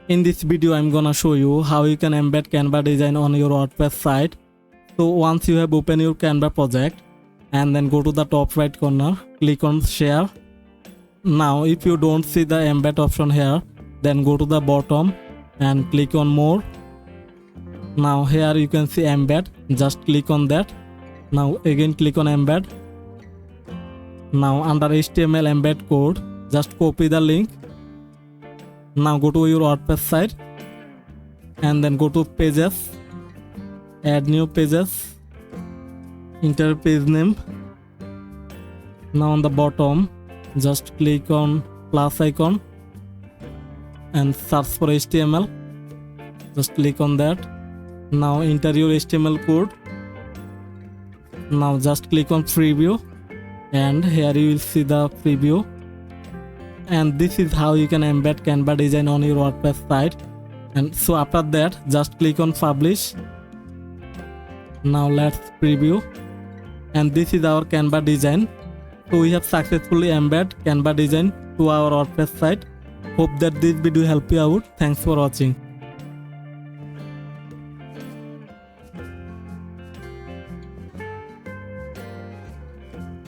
In this video, I'm gonna show you how you can embed Canva design on your WordPress site. So once you have opened your Canva project, and then go to the top right corner, click on share. Now if you don't see the embed option here, then go to the bottom and click on more. Now here you can see embed, just click on that. Now again click on embed. Now under HTML embed code, just copy the link. Now go to your WordPress site and then go to pages, add new pages, enter page name. Now on the bottom, just click on plus icon and search for HTML. Just click on that. Now enter your HTML code. Now just click on preview and here you will see the preview. And this is how you can embed Canva design on your WordPress site. And so after that, just click on publish. Now let's preview. And this is our Canva design. So we have successfully embedded Canva design to our WordPress site. Hope that this video helped you out. Thanks for watching.